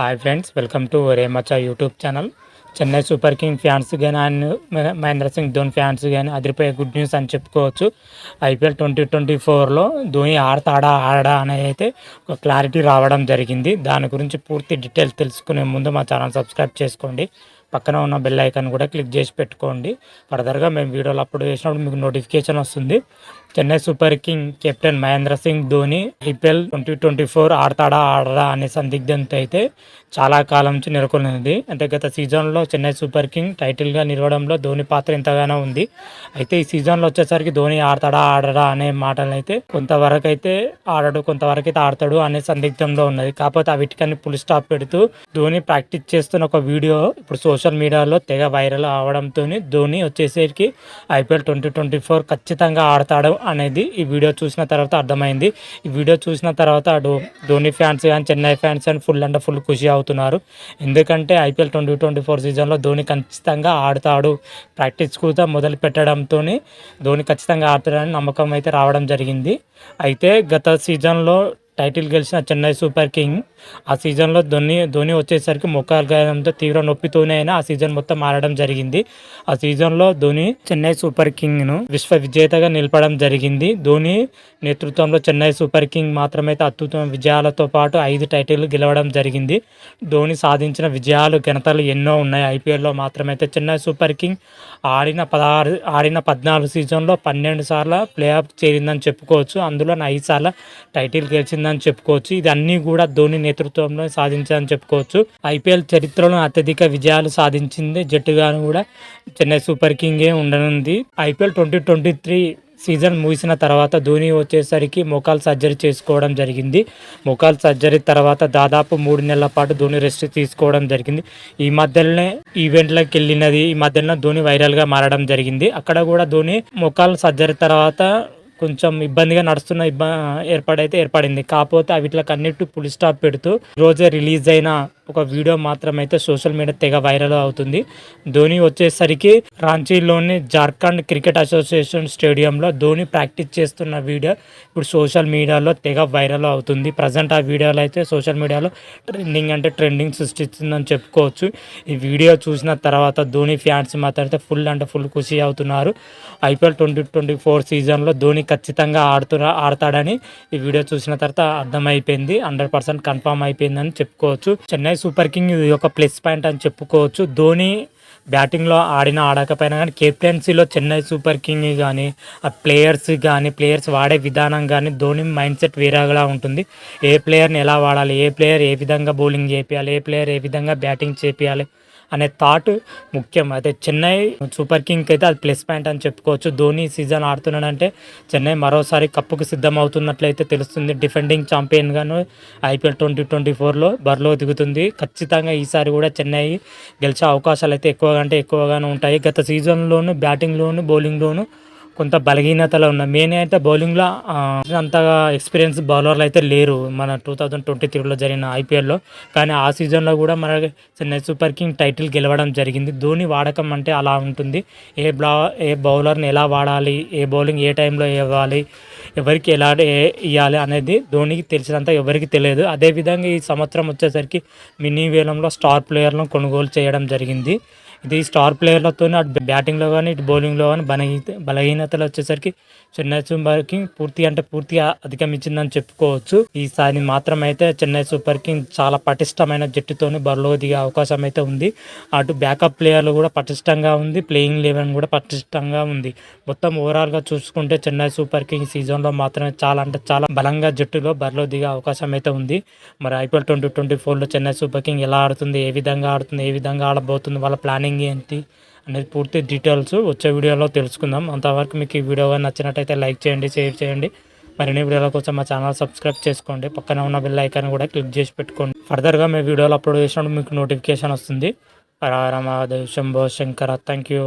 Hi friends, welcome to ఒరే మచ్చా YouTube channel. Chennai super king fans కానీ and Mahindra Singh Dhoni fans కానీ అదిరిపోయే గుడ్ న్యూస్ అని చెప్పుకోవచ్చు. ఐపీఎల్ 2024లో ధోని ఆడడా అనేది అయితే ఒక క్లారిటీ రావడం జరిగింది. దాని గురించి పూర్తి డీటెయిల్స్ తెలుసుకునే ముందు మా ఛానల్ సబ్స్క్రైబ్ చేసుకోండి. పక్కన ఉన్న బెల్ ఐకాన్ కూడా క్లిక్ చేసి పెట్టుకోండి. ఫర్దర్గా మేము వీడియోలు అప్లోడ్ చేసినప్పుడు మీకు నోటిఫికేషన్ వస్తుంది. Chennai super king captain Mahendra Singh Dhoni IPL 2024 ఆడరా అనే సందిగ్ధంతో అయితే చాలా కాలం నుంచి నెలకొన్నది. అంటే గత సీజన్లో చెన్నై సూపర్ కింగ్ టైటిల్గా నిలవడంలో ధోని పాత్ర ఎంతగానో ఉంది. అయితే ఈ సీజన్లో వచ్చేసరికి ధోని ఆడరా అనే మాటలు అయితే కొంతవరకు అయితే ఆడడు, కొంతవరకు అయితే ఆడతాడు అనే సందిగ్ధంలో ఉన్నది. కాకపోతే వీటికన్నీ ఫుల్ స్టాప్ పెడుతూ ధోని ప్రాక్టీస్ చేస్తున్న ఒక వీడియో ఇప్పుడు సోషల్ మీడియాలో తెగ వైరల్ అవడంతో ధోని వచ్చేసరికి ఐపీఎల్ 2024 ఖచ్చితంగా ఆడతాడు అనేది ఈ వీడియో చూసిన తర్వాత అర్థమైంది. ఈ వీడియో చూసిన తర్వాత ధోని ఫ్యాన్స్ కానీ చెన్నై ఫ్యాన్స్ కానీ ఫుల్ ఖుషి అవుతున్నారు. ఎందుకంటే ఐపీఎల్ 2024 సీజన్లో ధోని ఖచ్చితంగా ఆడతాడు, ప్రాక్టీస్ కూడా మొదలు పెట్టడంతో ధోని ఖచ్చితంగా ఆడతాడని నమ్మకం అయితే రావడం జరిగింది. అయితే గత సీజన్లో టైటిల్ గెలిచిన చెన్నై సూపర్ కింగ్ ఆ సీజన్లో ధోని వచ్చేసరికి మోకాలు గాయంతో తీవ్ర నొప్పితోనే అయినా ఆ సీజన్ మొత్తం ఆడడం జరిగింది. ఆ సీజన్లో ధోని చెన్నై సూపర్ కింగ్ను విశ్వ విజేతగా నిలపడం జరిగింది. ధోని నేతృత్వంలో చెన్నై సూపర్ కింగ్ మాత్రమైతే అద్భుతమైన విజయాలతో పాటు 5 టైటిల్ గెలవడం జరిగింది. ధోని సాధించిన విజయాలు ఘనతలు ఎన్నో ఉన్నాయి. ఐపీఎల్లో మాత్రమైతే చెన్నై సూపర్ కింగ్ ఆడిన 14 సీజన్లో 12 సార్లు ప్లే ఆఫ్ చేరిందని చెప్పుకోవచ్చు. అందులో 5 సార్లు టైటిల్ గెలిచిందని చెప్పుకోవచ్చు. ఇది అన్నీ కూడా ధోని నేతృత్వంలో సాధించాలని చెప్పుకోవచ్చు. ఐపీఎల్ చరిత్రలో అత్యధిక విజయాలు సాధించింది జట్టుగాను కూడా చెన్నై సూపర్ కింగే ఉండనుంది. ఐపీఎల్ 2023 సీజన్ ముగిసిన తర్వాత ధోని వచ్చేసరికి మోకాలు సర్జరీ చేసుకోవడం జరిగింది. మోకాలు సర్జరీ తర్వాత దాదాపు 3 నెలల పాటు ధోని రెస్ట్ తీసుకోవడం జరిగింది. ఈ మధ్యలోనే ఈవెంట్లకు వెళ్ళినది, ఈ మధ్యలో ధోని వైరల్గా మారడం జరిగింది. అక్కడ కూడా ధోని మోకాలు సర్జరీ తర్వాత కొంచెం ఇబ్బందిగా నడుస్తున్న ఏర్పడింది. కాకపోతే వీటికి అన్నిటి ఫుల్ స్టాప్ పెడుతూ రోజే రిలీజ్ అయిన ఒక వీడియో మాత్రం అయితే సోషల్ మీడియా తెగ వైరల్ అవుతుంది. ధోని వచ్చేసరికి రాంచీలోని జార్ఖండ్ క్రికెట్ అసోసియేషన్ స్టేడియంలో ధోని ప్రాక్టీస్ చేస్తున్న వీడియో ఇప్పుడు సోషల్ మీడియాలో తెగ వైరల్ అవుతుంది. ప్రజెంట్ ఆ వీడియోలో అయితే సోషల్ మీడియాలో ట్రెండింగ్ సృష్టిస్తుందని చెప్పుకోవచ్చు. ఈ వీడియో చూసిన తర్వాత ధోని ఫ్యాన్స్ మాత్రం ఫుల్ ఖుషి అవుతున్నారు. ఐపీఎల్ 2024 సీజన్లో ధోని ఖచ్చితంగా ఆడతాడని ఈ వీడియో చూసిన తర్వాత అర్థమైపోయింది. 100% కన్ఫర్మ్ అయిపోయిందని చెప్పుకోవచ్చు. చెన్నై సూపర్ కింగ్ ఇది ఒక ప్లస్ పాయింట్ అని చెప్పుకోవచ్చు. ధోని బ్యాటింగ్లో ఆడకపోయినా కానీ కెప్టెన్సీలో చెన్నై సూపర్ కింగ్ కానీ ఆ ప్లేయర్స్ వాడే విధానం కానీ ధోని మైండ్ సెట్ వేరేగా ఉంటుంది. ఏ ప్లేయర్ని ఎలా వాడాలి, ఏ ప్లేయర్ ఏ విధంగా బౌలింగ్ చేయాలి, ఏ ప్లేయర్ ఏ విధంగా బ్యాటింగ్ చేయాలి అనే థాట్ ముఖ్యం. అయితే చెన్నై సూపర్ కింగ్కి అయితే అది ప్లస్ పాయింట్ అని చెప్పుకోవచ్చు. ధోని సీజన్ ఆడుతున్నాడంటే చెన్నై మరోసారి కప్పుకు సిద్ధం అవుతున్నట్లయితే తెలుస్తుంది. డిఫెండింగ్ ఛాంపియన్గాను ఐపీఎల్ 2024లో బరిలో దిగుతుంది. ఖచ్చితంగా ఈసారి కూడా చెన్నై గెలిచే అవకాశాలు అయితే ఎక్కువగానే ఉంటాయి. గత సీజన్లోను బ్యాటింగ్లోను బౌలింగ్లోను కొంత బలహీనతలు ఉన్నాయి. మెయిన్ అయితే బౌలింగ్లో అంతగా ఎక్స్పీరియన్స్ బౌలర్లు అయితే లేరు మన 2023లో జరిగిన ఐపీఎల్లో. కానీ ఆ సీజన్లో కూడా మన చెన్నై సూపర్ కింగ్ టైటిల్ గెలవడం జరిగింది. ధోని వాడకం అంటే అలా ఉంటుంది. ఏ బౌలర్ని ఎలా వాడాలి, ఏ బౌలింగ్ ఏ టైంలో ఇవ్వాలి, ఎవరికి ఎలా ఇవ్వాలి అనేది ధోనికి తెలిసినంత ఎవరికి తెలియదు. అదేవిధంగా ఈ సంవత్సరం వచ్చేసరికి మినీ వేలంలో స్టార్ ప్లేయర్లను కొనుగోలు చేయడం జరిగింది. ఇది స్టార్ ప్లేయర్లతో అటు బ్యాటింగ్లో కానీ ఇటు బౌలింగ్లో కానీ బలహీనతలు వచ్చేసరికి చెన్నై సూపర్ కింగ్ పూర్తిగా అధిగమించిందని చెప్పుకోవచ్చు. ఈసారి మాత్రం అయితే చెన్నై సూపర్ కింగ్ చాలా పటిష్టమైన జట్టుతోని బరిలో దిగే అవకాశం అయితే ఉంది. అటు బ్యాకప్ ప్లేయర్లు కూడా పటిష్టంగా ఉంది, ప్లేయింగ్ లెవెన్ కూడా పటిష్టంగా ఉంది. మొత్తం ఓవరాల్గా చూసుకుంటే చెన్నై సూపర్ కింగ్ సీజన్లో మాత్రమే చాలా బలంగా జట్టులో బరిలో దిగే అవకాశం అయితే ఉంది. మరి ఐపీఎల్ 2024లో చెన్నై సూపర్ కింగ్ ఎలా ఆడుతుంది, ఏ విధంగా ఆడబోతుంది, వాళ్ళ ప్లానింగ్ ఏంటి అనేది పూర్తి డీటెయిల్స్ వచ్చే వీడియోలో తెలుసుకుందాం. అంతవరకు మీకు ఈ వీడియో నచ్చినట్టయితే లైక్ చేయండి, షేర్ చేయండి. మరిన్ని వీడియోల కోసం మా ఛానల్ సబ్స్క్రైబ్ చేసుకోండి. పక్కన ఉన్న బెల్ ఐకాన్ కూడా క్లిక్ చేసి పెట్టుకోండి. ఫర్దర్గా మేము వీడియోలు అప్లోడ్ చేసినప్పుడు మీకు నోటిఫికేషన్ వస్తుంది. హర హర మహాదేవ్, శంభో శంకర. Thank you.